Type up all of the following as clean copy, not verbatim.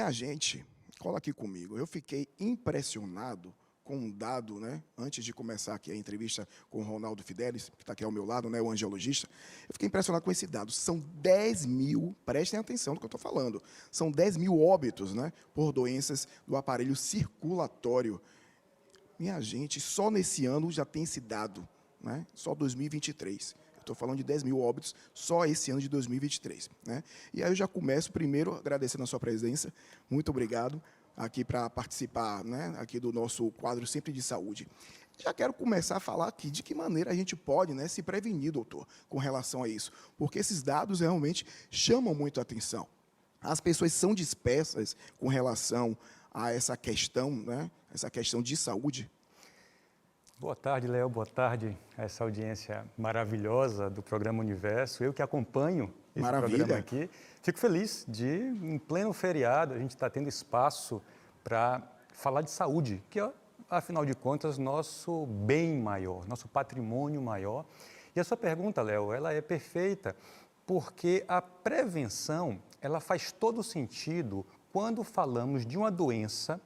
A gente, cola aqui comigo, eu fiquei impressionado com um dado, né? Antes de começar aqui a entrevista com o Ronaldo Fidelis, que está aqui ao meu lado, né? O angiologista, eu fiquei impressionado com esse dado. São 10 mil, prestem atenção no que eu estou falando, são 10 mil óbitos, né? Por doenças do aparelho circulatório. Minha gente, só nesse ano já tem esse dado, né? Só 2023. Estou falando de 10 mil óbitos só esse ano de 2023. Né? E aí eu já começo primeiro agradecendo a sua presença. Muito obrigado aqui para participar, né, aqui do nosso quadro Sempre de Saúde. Já quero começar a falar aqui de que maneira a gente pode, né, se prevenir, doutor, com relação a isso. Porque esses dados realmente chamam muito a atenção. As pessoas são dispersas com relação a essa questão, né, essa questão de saúde. Boa tarde, Léo. Boa tarde a essa audiência maravilhosa do programa Universo. Eu que acompanho esse programa aqui. Fico feliz de, em pleno feriado, a gente está tendo espaço para falar de saúde, que é, afinal de contas, nosso bem maior, nosso patrimônio maior. E a sua pergunta, Léo, ela é perfeita, porque a prevenção, ela faz todo sentido quando falamos de uma doença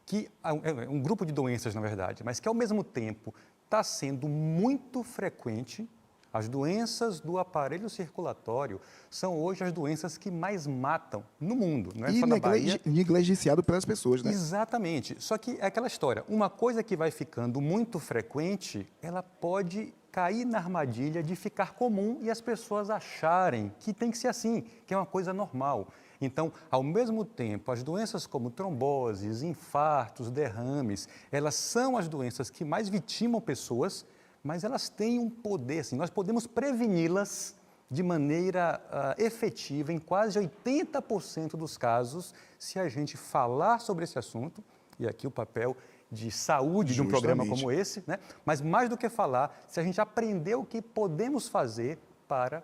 que é um grupo de doenças, na verdade, mas que, ao mesmo tempo, está sendo muito frequente. As doenças do aparelho circulatório são hoje as doenças que mais matam no mundo, não é só na Bahia. E negligenciado pelas pessoas, né? Exatamente. Só que é aquela história, uma coisa que vai ficando muito frequente, ela pode cair na armadilha de ficar comum e as pessoas acharem que tem que ser assim, que é uma coisa normal. Então, ao mesmo tempo, as doenças como tromboses, infartos, derrames, elas são as doenças que mais vitimam pessoas, mas elas têm um poder, assim, nós podemos preveni-las de maneira efetiva em quase 80% dos casos, se a gente falar sobre esse assunto, e aqui o papel de saúde de um programa como esse, né? Mas mais do que falar, se a gente aprender o que podemos fazer para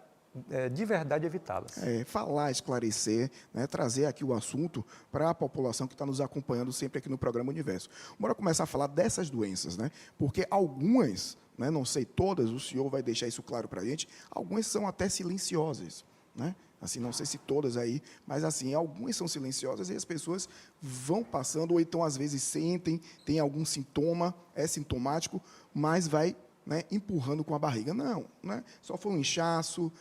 de verdade evitá-las. Falar, esclarecer, né, trazer aqui o assunto para a população que está nos acompanhando sempre aqui no programa Universo. Bora começar a falar dessas doenças, né? Porque algumas, né, não sei todas, o senhor vai deixar isso claro para a gente, algumas são até silenciosas, né? Assim, não sei se todas aí, mas assim, algumas são silenciosas e as pessoas vão passando, ou então às vezes sentem, tem algum sintoma, é sintomático, mas vai, né, empurrando com a barriga. Não, né? Só foi um inchaço,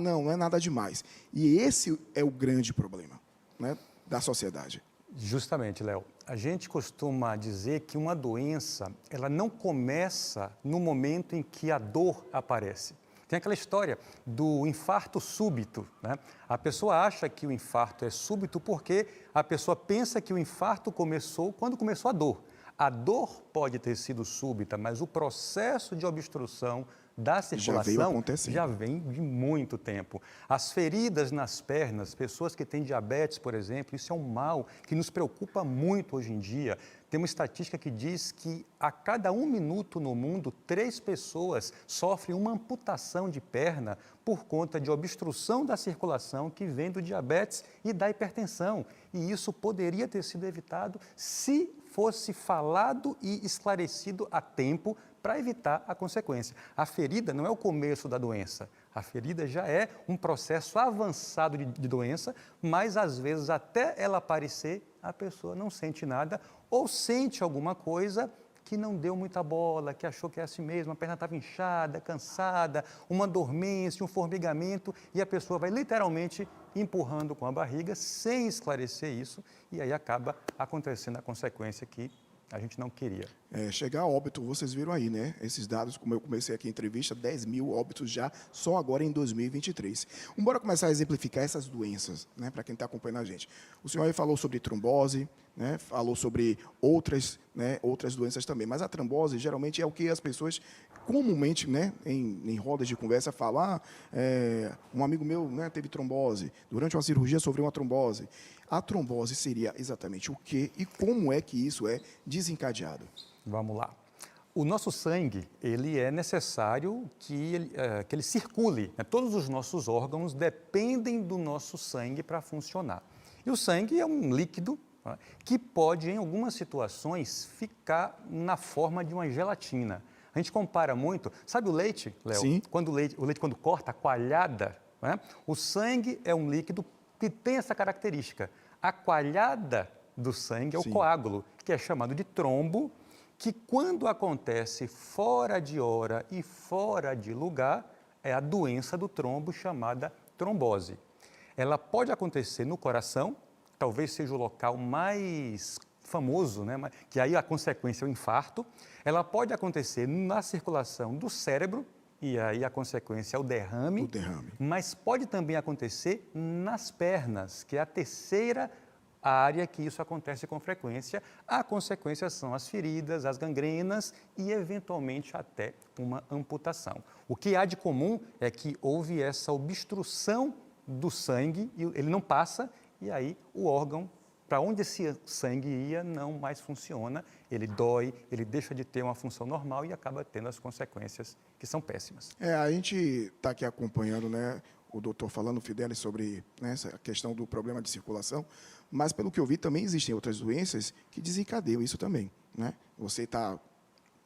não é nada demais. E esse é o grande problema, né, da sociedade. Justamente, Léo. A gente costuma dizer que uma doença, ela não começa no momento em que a dor aparece. Tem aquela história do infarto súbito, né? A pessoa acha que o infarto é súbito porque a pessoa pensa que o infarto começou quando começou a dor. A dor pode ter sido súbita, mas o processo de obstrução da circulação já vem de muito tempo. As feridas nas pernas, pessoas que têm diabetes, por exemplo, isso é um mal que nos preocupa muito hoje em dia. Tem uma estatística que diz que a cada 1 minuto no mundo, 3 pessoas sofrem uma amputação de perna por conta de obstrução da circulação que vem do diabetes e da hipertensão. E isso poderia ter sido evitado se fosse falado e esclarecido a tempo para evitar a consequência. A ferida não é o começo da doença, a ferida já é um processo avançado de doença, mas às vezes até ela aparecer, a pessoa não sente nada ou sente alguma coisa que não deu muita bola, que achou que é assim mesmo, a perna estava inchada, cansada, uma dormência, um formigamento, e a pessoa vai literalmente empurrando com a barriga sem esclarecer isso, e aí acaba acontecendo a consequência que a gente não queria. Chegar a óbito, vocês viram aí, né? Esses dados, como eu comecei aqui a entrevista, 10 mil óbitos já, só agora em 2023. Bora começar a exemplificar essas doenças, né? Para quem está acompanhando a gente. O senhor aí falou sobre trombose, né? Falou sobre outras, né? Outras doenças também. Mas a trombose, geralmente, é o que as pessoas comumente, né? Em rodas de conversa, falam, um amigo meu, né, teve trombose, durante uma cirurgia sofreu uma trombose. A trombose seria exatamente o quê e como é que isso é desencadeado? Vamos lá. O nosso sangue, ele é necessário que ele circule, né? Todos os nossos órgãos dependem do nosso sangue para funcionar. E o sangue é um líquido, né, que pode, em algumas situações, ficar na forma de uma gelatina. A gente compara muito, sabe o leite, Léo? Sim. Quando o leite quando corta a coalhada, né? O sangue é um líquido que tem essa característica. a coalhada do sangue, é o Sim. coágulo, que é chamado de trombo, que quando acontece fora de hora e fora de lugar, é a doença do trombo chamada trombose. Ela pode acontecer no coração, talvez seja o local mais famoso, né? Que aí a consequência é o infarto. Ela pode acontecer na circulação do cérebro, e aí a consequência é o derrame. O derrame. Mas pode também acontecer nas pernas, que é a terceira área que isso acontece com frequência. A consequência são as feridas, as gangrenas e, eventualmente, até uma amputação. O que há de comum é que houve essa obstrução do sangue, e ele não passa, e aí o órgão, para onde esse sangue ia, não mais funciona, ele dói, ele deixa de ter uma função normal e acaba tendo as consequências que são péssimas. A gente está aqui acompanhando, né, o doutor falando, Fidelis, sobre, né, essa questão do problema de circulação, mas, pelo que eu vi, também existem outras doenças que desencadeiam isso também, né? Você está,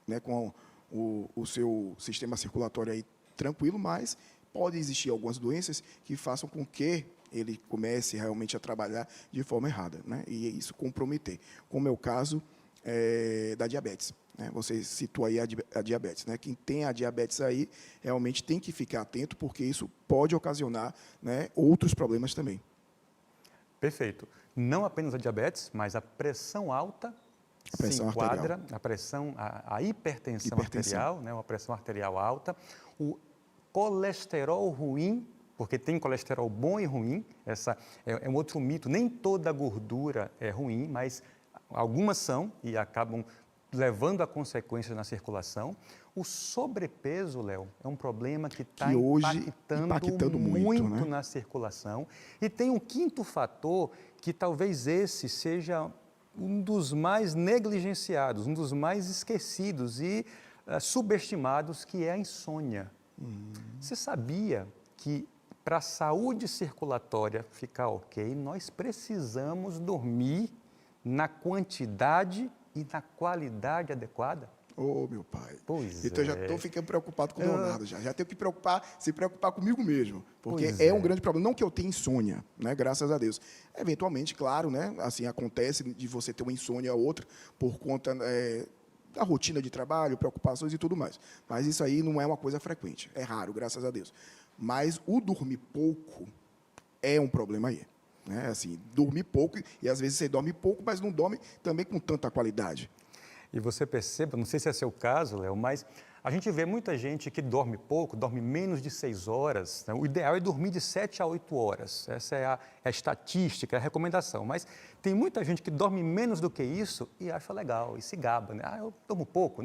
né, com o seu sistema circulatório aí tranquilo, mas pode existir algumas doenças que façam com que ele comece realmente a trabalhar de forma errada, né? E isso comprometer, como é o caso da diabetes, né? Você citou aí a diabetes, né? Quem tem a diabetes aí realmente tem que ficar atento, porque isso pode ocasionar, né, outros problemas também. Perfeito. Não apenas a diabetes, mas a pressão alta se enquadra, a hipertensão arterial, né, uma pressão arterial alta, o colesterol ruim, porque tem colesterol bom e ruim, essa é um outro mito, nem toda gordura é ruim, mas algumas são e acabam levando a consequências na circulação. O sobrepeso, Léo, é um problema que está impactando muito, né, na circulação. E tem um quinto fator que talvez esse seja um dos mais negligenciados, um dos mais esquecidos e subestimados, que é a insônia. Você sabia que para a saúde circulatória ficar ok, nós precisamos dormir na quantidade e na qualidade adequada? Ô, meu pai. Pois então, é. já estou ficando preocupado com o Leonardo, já tenho que se preocupar comigo mesmo, porque Pois é um grande problema. Não que eu tenha insônia, né, graças a Deus. Eventualmente, claro, né, assim, acontece de você ter uma insônia ou outra por conta da rotina de trabalho, preocupações e tudo mais. Mas isso aí não é uma coisa frequente, é raro, graças a Deus. Mas o dormir pouco é um problema aí. Né? Assim, dormir pouco, e às vezes você dorme pouco, mas não dorme também com tanta qualidade. E você perceba, não sei se é seu caso, Léo, mas a gente vê muita gente que dorme pouco, dorme menos de 6 horas. Né? O ideal é dormir de 7 a 8 horas. Essa é a estatística, é a recomendação. Mas tem muita gente que dorme menos do que isso e acha legal, e se gaba. Né? Eu durmo pouco,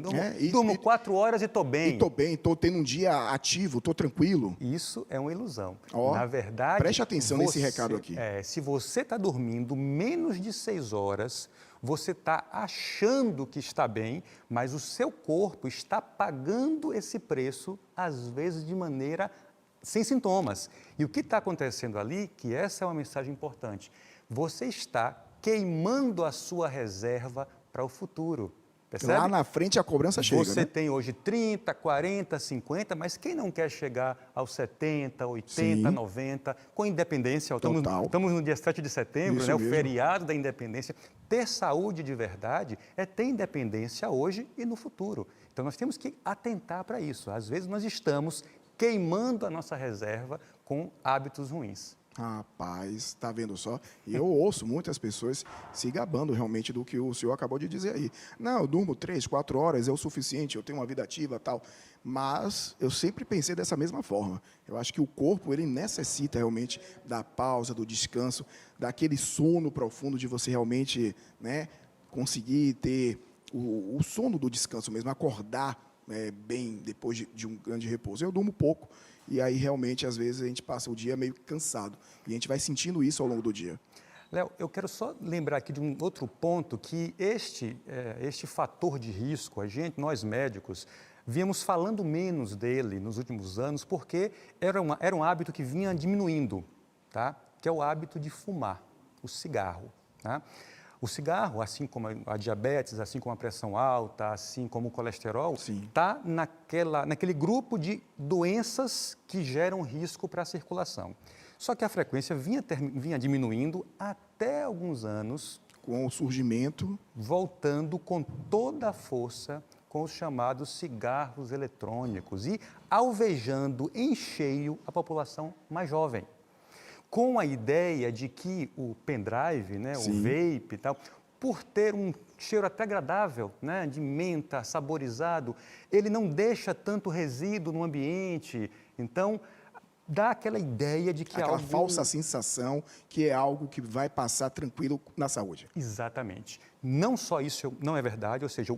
durmo 4 horas e estou bem. E estou bem, estou tendo um dia ativo, estou tranquilo. Isso é uma ilusão. Oh, na verdade, preste atenção nesse recado aqui. Se você está dormindo menos de 6 horas, você está achando que está bem, mas o seu corpo está pagando esse preço, às vezes de maneira sem sintomas. E o que está acontecendo ali, que essa é uma mensagem importante, você está queimando a sua reserva para o futuro. Percebe? Lá na frente a cobrança chega, Você né? tem hoje 30, 40, 50, mas quem não quer chegar aos 70, 80, Sim. 90, com independência? Estamos no dia 7 de setembro, Isso né, o mesmo. feriado da independência. Ter saúde de verdade é ter independência hoje e no futuro. Então, nós temos que atentar para isso. Às vezes, nós estamos queimando a nossa reserva com hábitos ruins. Rapaz, está vendo só? E eu ouço muitas pessoas se gabando realmente do que o senhor acabou de dizer aí. Não, eu durmo 3, 4 horas, é o suficiente, eu tenho uma vida ativa e tal. Mas eu sempre pensei dessa mesma forma. Eu acho que o corpo, ele necessita realmente da pausa, do descanso, daquele sono profundo de você realmente, né, conseguir ter o sono do descanso mesmo, acordar bem depois de um grande repouso. Eu durmo pouco. E aí, realmente, às vezes, a gente passa o dia meio cansado. E a gente vai sentindo isso ao longo do dia. Léo, eu quero só lembrar aqui de um outro ponto, que este fator de risco, nós médicos, viemos falando menos dele nos últimos anos, porque era um hábito que vinha diminuindo, tá? Que é o hábito de fumar, o cigarro. Tá? O cigarro, assim como a diabetes, assim como a pressão alta, assim como o colesterol, está naquele grupo de doenças que geram risco para a circulação. Só que a frequência vinha diminuindo até alguns anos, Com o surgimento, voltando com toda a força com os chamados cigarros eletrônicos e alvejando em cheio a população mais jovem, com a ideia de que o pendrive, né, o sim, vape e tal, por ter um cheiro até agradável, né, de menta, saborizado, ele não deixa tanto resíduo no ambiente. Então, dá aquela ideia de que aquela algo... falsa sensação que é algo que vai passar tranquilo na saúde. Exatamente. Não só isso não é verdade, ou seja,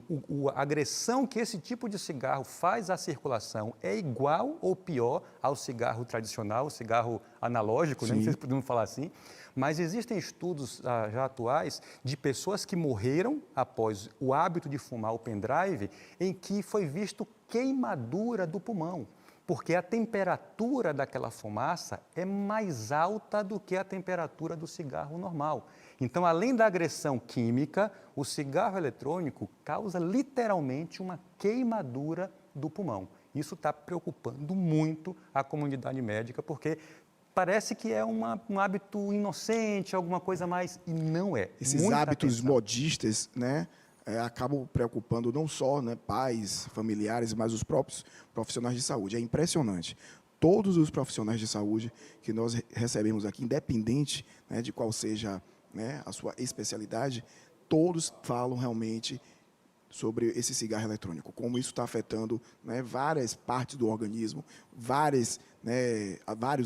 a agressão que esse tipo de cigarro faz à circulação é igual ou pior ao cigarro tradicional, o cigarro analógico, né? Não sei se podemos falar assim, mas existem estudos já atuais de pessoas que morreram após o hábito de fumar o pendrive, em que foi visto queimadura do pulmão, porque a temperatura daquela fumaça é mais alta do que a temperatura do cigarro normal. Então, além da agressão química, o cigarro eletrônico causa literalmente uma queimadura do pulmão. Isso está preocupando muito a comunidade médica, porque parece que é um hábito inocente, alguma coisa mais, e não é. Esses Muita hábitos atenção. modistas, né, acabam preocupando não só, né, pais, familiares, mas os próprios profissionais de saúde. É impressionante. Todos os profissionais de saúde que nós recebemos aqui, independente, né, de qual seja, né, a sua especialidade, todos falam realmente sobre esse cigarro eletrônico, como isso está afetando, né, várias partes do organismo, vários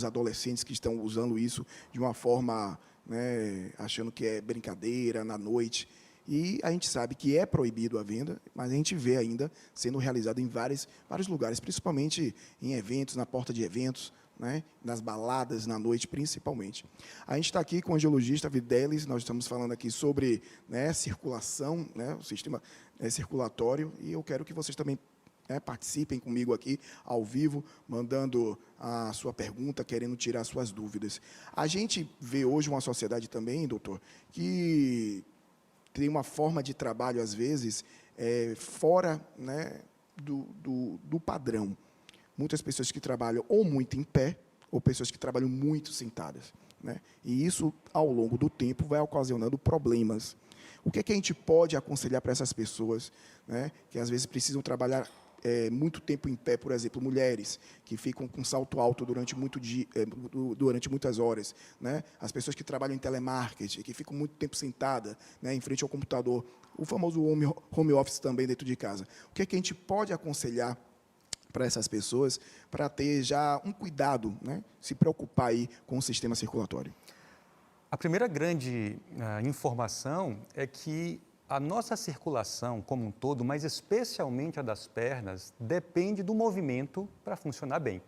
adolescentes que estão usando isso de uma forma, né, achando que é brincadeira, na noite. E a gente sabe que é proibido a venda, mas a gente vê ainda sendo realizado em vários lugares, principalmente em eventos, na porta de eventos, né, nas baladas, na noite, principalmente. A gente está aqui com o angiologista Videlis, nós estamos falando aqui sobre, né, circulação, né, o sistema circulatório, e eu quero que vocês também, né, participem comigo aqui, ao vivo, mandando a sua pergunta, querendo tirar suas dúvidas. A gente vê hoje uma sociedade também, doutor, que tem uma forma de trabalho, às vezes, fora, né, do padrão. Muitas pessoas que trabalham ou muito em pé, ou pessoas que trabalham muito sentadas, né? E isso, ao longo do tempo, vai ocasionando problemas. O que é que a gente pode aconselhar para essas pessoas, né, que às vezes precisam trabalhar muito tempo em pé, por exemplo, mulheres que ficam com salto alto durante muitas horas, né? As pessoas que trabalham em telemarketing, que ficam muito tempo sentada, né, em frente ao computador, o famoso home office também dentro de casa. O que é que a gente pode aconselhar para essas pessoas para ter já um cuidado, né, se preocupar aí com o sistema circulatório? A primeira grande informação é que a nossa circulação como um todo, mas especialmente a das pernas, depende do movimento para funcionar bem.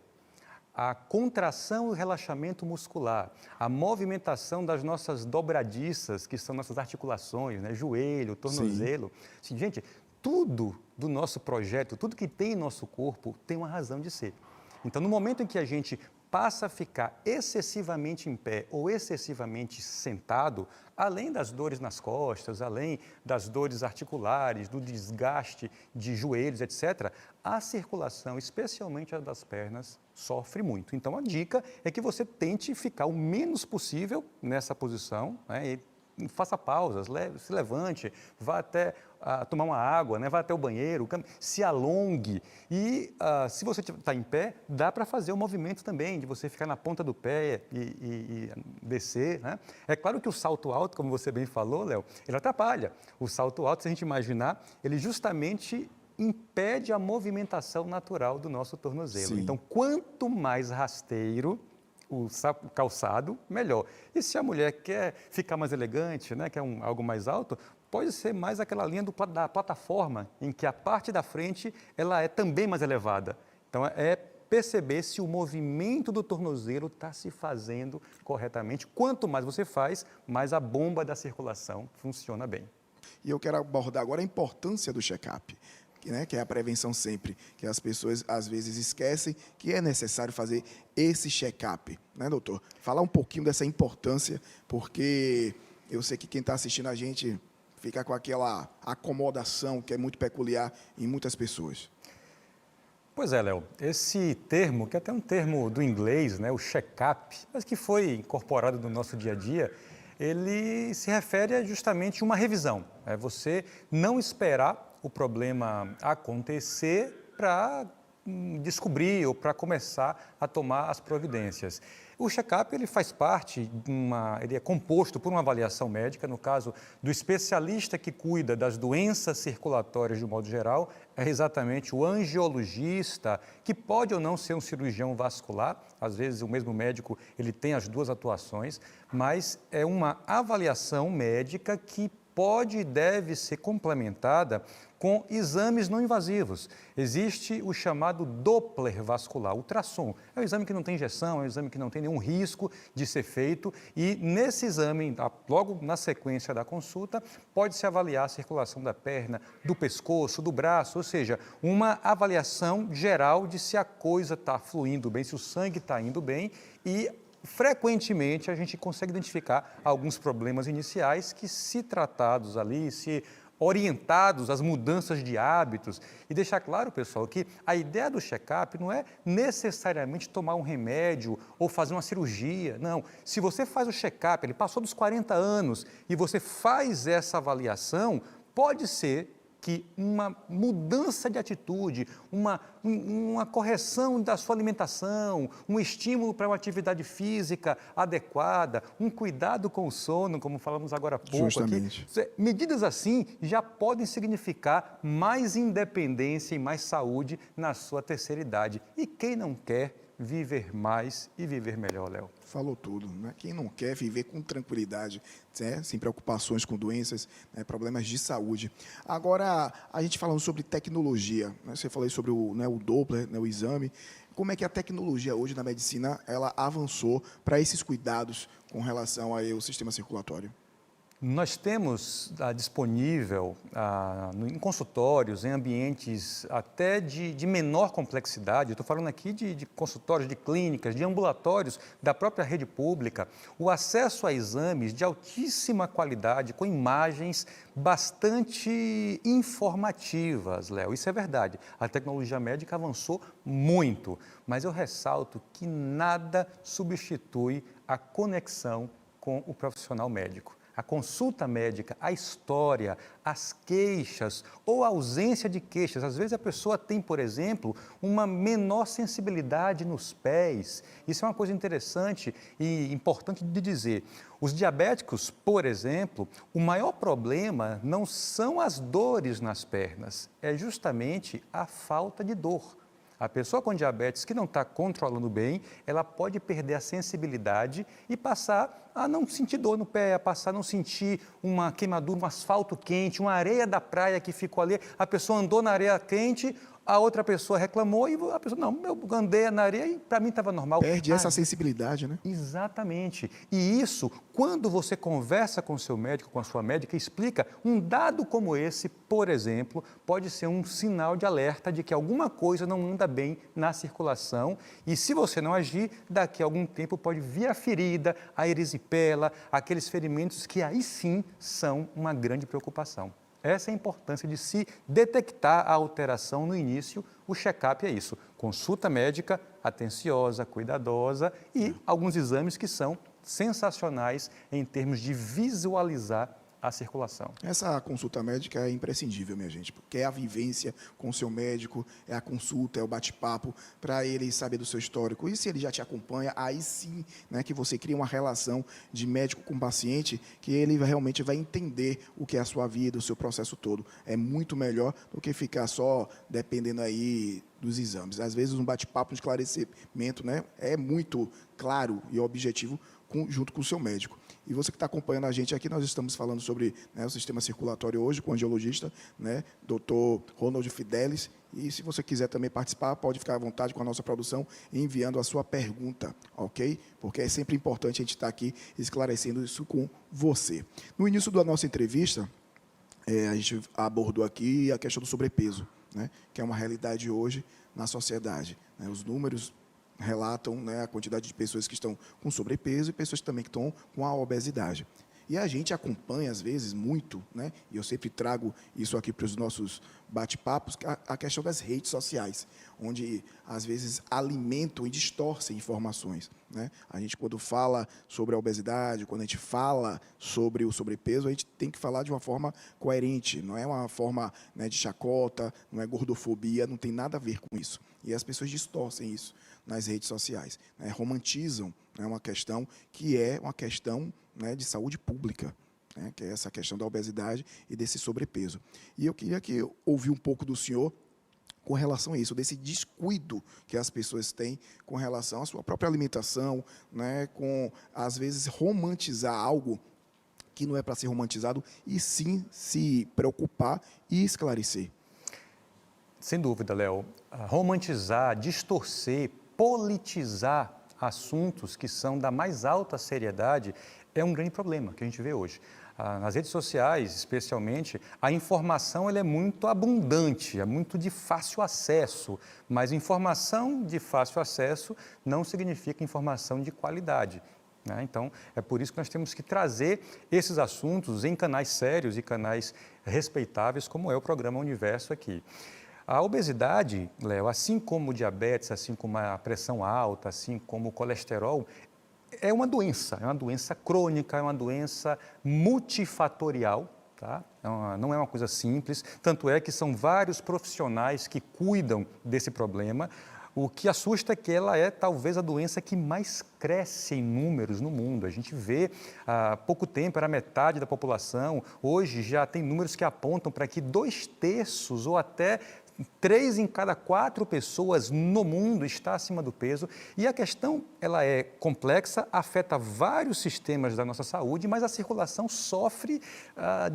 A contração e o relaxamento muscular, a movimentação das nossas dobradiças, que são nossas articulações, né, joelho, tornozelo. Assim, gente, tudo do nosso projeto, tudo que tem em nosso corpo tem uma razão de ser. Então, no momento em que a gente passa a ficar excessivamente em pé ou excessivamente sentado, além das dores nas costas, além das dores articulares, do desgaste de joelhos, etc., a circulação, especialmente a das pernas, sofre muito. Então, a dica é que você tente ficar o menos possível nessa posição, né, e faça pausas, se levante, vá até tomar uma água, né, vá até o banheiro, se alongue. E se você está em pé, dá para fazer o movimento também, de você ficar na ponta do pé e descer, né? É claro que o salto alto, como você bem falou, Léo, ele atrapalha. O salto alto, se a gente imaginar, ele justamente impede a movimentação natural do nosso tornozelo. Sim. Então, quanto mais rasteiro o calçado, melhor. E se a mulher quer ficar mais elegante, né, quer algo mais alto, pode ser mais aquela linha da plataforma, em que a parte da frente ela é também mais elevada. Então, é perceber se o movimento do tornozelo está se fazendo corretamente. Quanto mais você faz, mais a bomba da circulação funciona bem. E eu quero abordar agora a importância do check-up, né, que é a prevenção sempre, que as pessoas às vezes esquecem que é necessário fazer esse check-up, né, doutor? Falar um pouquinho dessa importância, porque eu sei que quem está assistindo a gente fica com aquela acomodação que é muito peculiar em muitas pessoas. Pois é, Léo, esse termo, que é até um termo do inglês, né, o check-up, mas que foi incorporado no nosso dia a dia, ele se refere a justamente uma revisão. É você não esperar o problema acontecer para descobrir ou para começar a tomar as providências. O check-up ele faz parte ele é composto por uma avaliação médica, no caso do especialista que cuida das doenças circulatórias de um modo geral, é exatamente o angiologista, que pode ou não ser um cirurgião vascular, às vezes o mesmo médico ele tem as duas atuações, mas é uma avaliação médica que pode e deve ser complementada com exames não invasivos. Existe o chamado Doppler vascular, ultrassom. É um exame que não tem injeção, é um exame que não tem nenhum risco de ser feito e nesse exame, logo na sequência da consulta, pode-se avaliar a circulação da perna, do pescoço, do braço, ou seja, uma avaliação geral de se a coisa está fluindo bem, se o sangue está indo bem e frequentemente a gente consegue identificar alguns problemas iniciais que, se tratados ali, se orientados às mudanças de hábitos e deixar claro, pessoal, que a ideia do check-up não é necessariamente tomar um remédio ou fazer uma cirurgia, não. Se você faz o check-up, ele passou dos 40 anos e você faz essa avaliação, pode ser que uma mudança de atitude, uma correção da sua alimentação, um estímulo para uma atividade física adequada, um cuidado com o sono, como falamos agora há pouco. Justamente. Aqui, medidas assim já podem significar mais independência e mais saúde na sua terceira idade. E quem não quer viver mais e viver melhor, Léo? Falou tudo, né? Quem não quer viver com tranquilidade, né? Sem preocupações com doenças, né? Problemas de saúde. Agora, a gente falando sobre tecnologia, né? Você falou aí sobre o Doppler, né? O exame. Como é que a tecnologia hoje na medicina ela avançou para esses cuidados com relação ao sistema circulatório? Nós temos disponível em consultórios, em ambientes até de menor complexidade, estou falando aqui de consultórios, de clínicas, de ambulatórios da própria rede pública, o acesso a exames de altíssima qualidade, com imagens bastante informativas, Léo. Isso é verdade, a tecnologia médica avançou muito, mas eu ressalto que nada substitui a conexão com o profissional médico. A consulta médica, a história, as queixas ou a ausência de queixas. Às vezes a pessoa tem, por exemplo, uma menor sensibilidade nos pés. Isso é uma coisa interessante e importante de dizer. Os diabéticos, por exemplo, o maior problema não são as dores nas pernas, é justamente a falta de dor. A pessoa com diabetes que não está controlando bem, ela pode perder a sensibilidade e passar a não sentir dor no pé, a passar a não sentir uma queimadura, um asfalto quente, uma areia da praia que ficou ali. A pessoa andou na areia quente, a outra pessoa reclamou e a pessoa, não, eu andei na areia e para mim estava normal. Perde essa sensibilidade, né? Exatamente. E isso, quando você conversa com o seu médico, com a sua médica, explica, um dado como esse, por exemplo, pode ser um sinal de alerta de que alguma coisa não anda bem na circulação e se você não agir, daqui a algum tempo pode vir a ferida, a erisipela, aqueles ferimentos que aí sim são uma grande preocupação. Essa é a importância de se detectar a alteração no início. O check-up é isso, consulta médica atenciosa, cuidadosa e alguns exames que são sensacionais em termos de visualizar a circulação. Essa consulta médica é imprescindível, minha gente, porque é a vivência com o seu médico, é a consulta, é o bate-papo, para ele saber do seu histórico. E se ele já te acompanha, aí sim, né, que você cria uma relação de médico com paciente, que ele realmente vai entender o que é a sua vida, o seu processo todo. É muito melhor do que ficar só dependendo aí dos exames. Às vezes um bate-papo, um esclarecimento, né, é muito claro e objetivo junto com o seu médico. E você que está acompanhando a gente aqui, nós estamos falando sobre, né, o sistema circulatório hoje com o angiologista, né, Dr. Ronald Fidelis. E se você quiser também participar, pode ficar à vontade com a nossa produção enviando a sua pergunta, ok? Porque é sempre importante a gente estar aqui esclarecendo isso com você. No início da nossa entrevista, a gente abordou aqui a questão do sobrepeso, né, que é uma realidade hoje na sociedade, né, os números relatam, né, a quantidade de pessoas que estão com sobrepeso e pessoas também que estão com a obesidade. E a gente acompanha, às vezes, muito, né? E eu sempre trago isso aqui para os nossos bate-papos, a questão das redes sociais, onde, às vezes, alimentam e distorcem informações, né? A gente, quando fala sobre a obesidade, quando a gente fala sobre o sobrepeso, a gente tem que falar de uma forma coerente, não é uma forma, né, de chacota, não é gordofobia, não tem nada a ver com isso. E as pessoas distorcem isso nas redes sociais, né? Romantizam, né, uma questão que é uma questão, né, de saúde pública, né, que é essa questão da obesidade e desse sobrepeso. E eu queria ouvir um pouco do senhor com relação a isso, desse descuido que as pessoas têm com relação à sua própria alimentação, né, com, às vezes, romantizar algo que não é para ser romantizado, e sim se preocupar e esclarecer. Sem dúvida, Léo. Romantizar, distorcer, politizar assuntos que são da mais alta seriedade é um grande problema que a gente vê hoje. Nas redes sociais, especialmente, a informação ela é muito abundante, é muito de fácil acesso, mas informação de fácil acesso não significa informação de qualidade, né? Então, é por isso que nós temos que trazer esses assuntos em canais sérios e canais respeitáveis, como é o programa Universo aqui. A obesidade, Léo, assim como o diabetes, assim como a pressão alta, assim como o colesterol, é uma doença crônica, é uma doença multifatorial, tá? Não é uma coisa simples, tanto é que são vários profissionais que cuidam desse problema. O que assusta é que ela é talvez a doença que mais cresce em números no mundo. A gente vê, há pouco tempo era metade da população, hoje já tem números que apontam para que 2/3 ou até 3 em cada 4 pessoas no mundo está acima do peso, e a questão ela é complexa, afeta vários sistemas da nossa saúde, mas a circulação sofre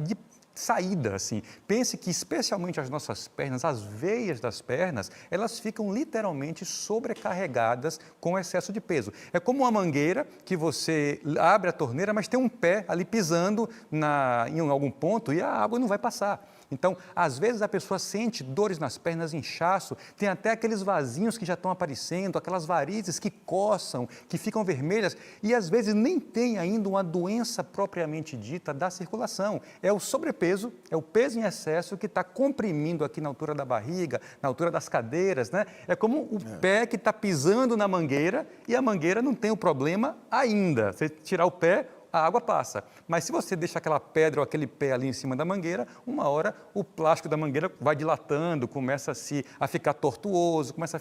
de saída, assim. Pense que especialmente as nossas pernas, as veias das pernas, elas ficam literalmente sobrecarregadas com excesso de peso. É como uma mangueira que você abre a torneira, mas tem um pé ali pisando em algum ponto e a água não vai passar. Então, às vezes a pessoa sente dores nas pernas, inchaço, tem até aqueles vasinhos que já estão aparecendo, aquelas varizes que coçam, que ficam vermelhas, e às vezes nem tem ainda uma doença propriamente dita da circulação. É o sobrepeso, é o peso em excesso que está comprimindo aqui na altura da barriga, na altura das cadeiras, né? É como o pé que está pisando na mangueira e a mangueira não tem o problema ainda. Você tirar o pé, a água passa. Mas se você deixa aquela pedra ou aquele pé ali em cima da mangueira, uma hora o plástico da mangueira vai dilatando, começa a ficar tortuoso, começa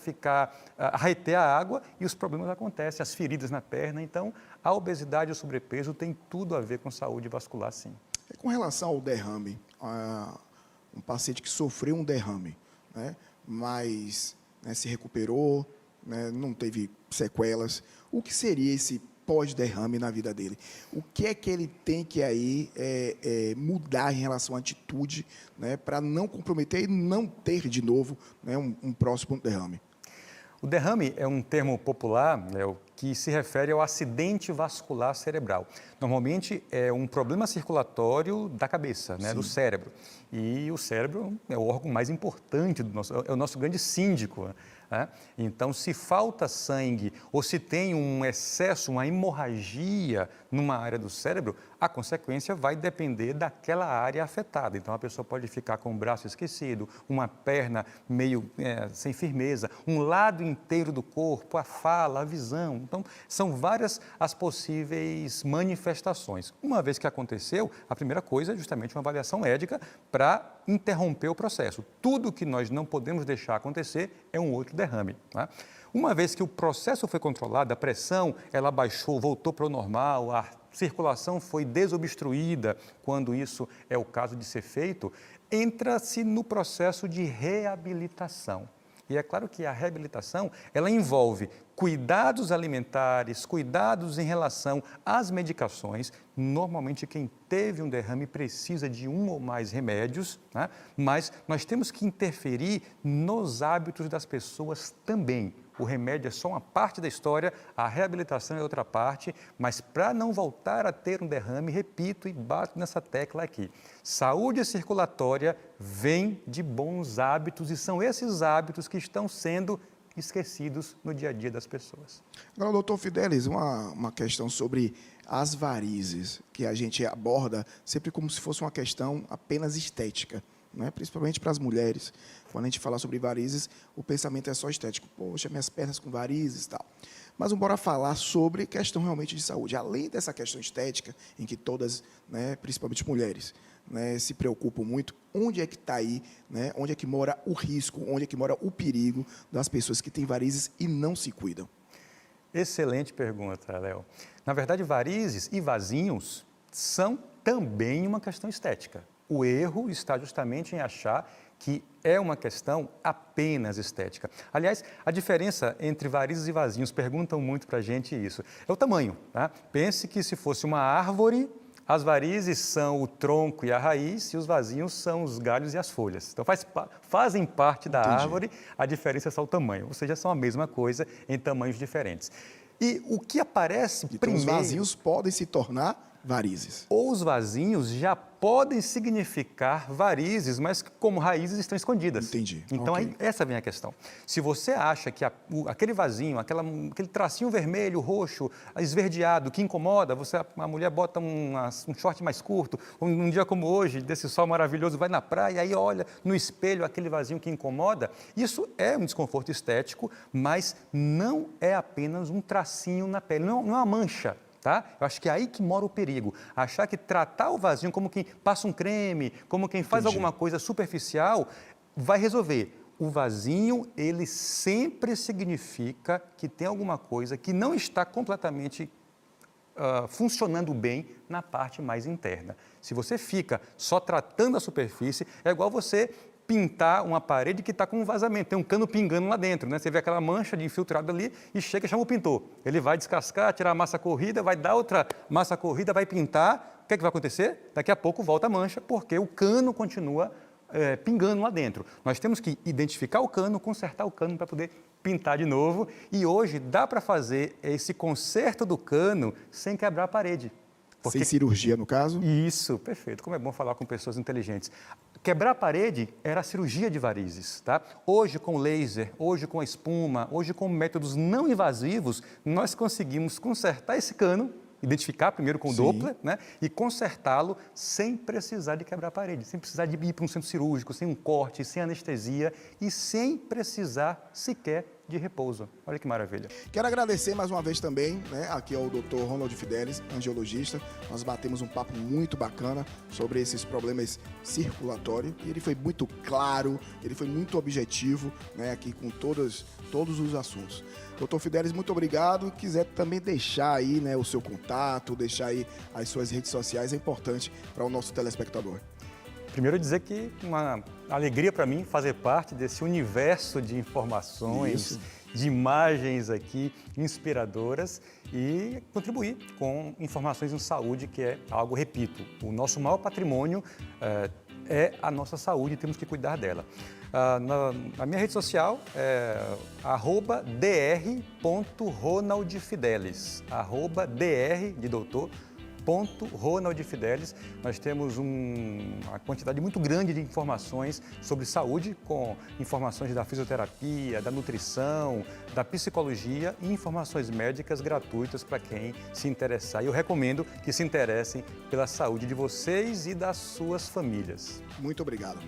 a reter a água e os problemas acontecem, as feridas na perna. Então, a obesidade e o sobrepeso têm tudo a ver com saúde vascular, sim. Com relação ao derrame, um paciente que sofreu um derrame, né, mas, né, se recuperou, né, não teve sequelas, o que seria esse pós-derrame na vida dele? O que é que ele tem que aí mudar em relação à atitude, né, para não comprometer e não ter de novo, né, um próximo derrame? O derrame é um termo popular, Léo, que se refere ao acidente vascular cerebral. Normalmente é um problema circulatório da cabeça, né, do cérebro. E o cérebro é o órgão mais importante é o nosso grande síndico, né? Então, se falta sangue ou se tem um excesso, uma hemorragia numa área do cérebro, a consequência vai depender daquela área afetada. Então, a pessoa pode ficar com o braço esquecido, uma perna meio sem firmeza, um lado inteiro do corpo, a fala, a visão. Então, são várias as possíveis manifestações. Uma vez que aconteceu, a primeira coisa é justamente uma avaliação médica para interromper o processo. Tudo que nós não podemos deixar acontecer é um outro derrame, né? Uma vez que o processo foi controlado, a pressão ela baixou, voltou para o normal, a circulação foi desobstruída, quando isso é o caso de ser feito, entra-se no processo de reabilitação. E é claro que a reabilitação, ela envolve cuidados alimentares, cuidados em relação às medicações. Normalmente, quem teve um derrame precisa de um ou mais remédios, né? Mas nós temos que interferir nos hábitos das pessoas também. O remédio é só uma parte da história, a reabilitação é outra parte, mas para não voltar a ter um derrame, repito e bato nessa tecla aqui, saúde circulatória vem de bons hábitos e são esses hábitos que estão sendo esquecidos no dia a dia das pessoas. Agora, doutor Fidelis, uma questão sobre as varizes, que a gente aborda sempre como se fosse uma questão apenas estética, né? Principalmente para as mulheres. Quando a gente fala sobre varizes, o pensamento é só estético. Poxa, minhas pernas com varizes e tal. Mas bora falar sobre questão realmente de saúde. Além dessa questão estética, em que todas, né, principalmente mulheres, né, se preocupam muito, onde é que está aí, né, onde é que mora o risco, onde é que mora o perigo das pessoas que têm varizes e não se cuidam? Excelente pergunta, Léo. Na verdade, varizes e vasinhos são também uma questão estética. O erro está justamente em achar que é uma questão apenas estética. Aliás, a diferença entre varizes e vasinhos, perguntam muito para a gente isso, é o tamanho. Tá? Pense que se fosse uma árvore, as varizes são o tronco e a raiz, e os vasinhos são os galhos e as folhas. Então, fazem parte da árvore, a diferença é só o tamanho, ou seja, são a mesma coisa em tamanhos diferentes. E o que aparece então, primeiro... os vasinhos podem se tornar varizes. Ou os vasinhos já podem significar varizes, mas como raízes estão escondidas. Entendi. Então, Okay. aí, essa vem a questão. Se você acha que aquele vasinho, aquele tracinho vermelho, roxo, esverdeado, que incomoda, a mulher bota um short mais curto, um dia como hoje, desse sol maravilhoso, vai na praia, aí olha no espelho aquele vasinho que incomoda, isso é um desconforto estético, mas não é apenas um tracinho na pele, não é uma mancha. Tá? Eu acho que é aí que mora o perigo. Achar que tratar o vasinho como quem passa um creme, como quem faz alguma coisa superficial, vai resolver. O vasinho, ele sempre significa que tem alguma coisa que não está completamente funcionando bem na parte mais interna. Se você fica só tratando a superfície, é igual você pintar uma parede que está com um vazamento, tem um cano pingando lá dentro, né? Você vê aquela mancha de infiltrado ali e chega e chama o pintor. Ele vai descascar, tirar a massa corrida, vai dar outra massa corrida, vai pintar. O que é que vai acontecer? Daqui a pouco volta a mancha, porque o cano continua pingando lá dentro. Nós temos que identificar o cano, consertar o cano para poder pintar de novo. E hoje dá para fazer esse conserto do cano sem quebrar a parede. Sem cirurgia, no caso? Isso, perfeito. Como é bom falar com pessoas inteligentes. Quebrar a parede era a cirurgia de varizes, tá? Hoje, com laser, hoje com a espuma, hoje com métodos não invasivos, nós conseguimos consertar esse cano, identificar primeiro com o Doppler, né? E consertá-lo sem precisar de quebrar a parede, sem precisar de ir para um centro cirúrgico, sem um corte, sem anestesia e sem precisar sequer de repouso. Olha que maravilha. Quero agradecer mais uma vez também, né, aqui ao Dr. Ronald Fidelis, angiologista. Nós batemos um papo muito bacana sobre esses problemas circulatórios. E ele foi muito claro, ele foi muito objetivo, né, aqui com todos os assuntos. Dr. Fidelis, muito obrigado. Quiser também deixar aí, né, o seu contato, deixar aí as suas redes sociais, é importante para o nosso telespectador. Primeiro dizer que uma alegria para mim fazer parte desse universo de informações, de imagens aqui inspiradoras e contribuir com informações em saúde, que é algo, repito, o nosso maior patrimônio é a nossa saúde e temos que cuidar dela. Na minha rede social é @dr.ronaldfidelis, @dr de doutor, Ronald Fidelis. Nós temos uma quantidade muito grande de informações sobre saúde, com informações da fisioterapia, da nutrição, da psicologia e informações médicas gratuitas para quem se interessar. E eu recomendo que se interessem pela saúde de vocês e das suas famílias. Muito obrigado.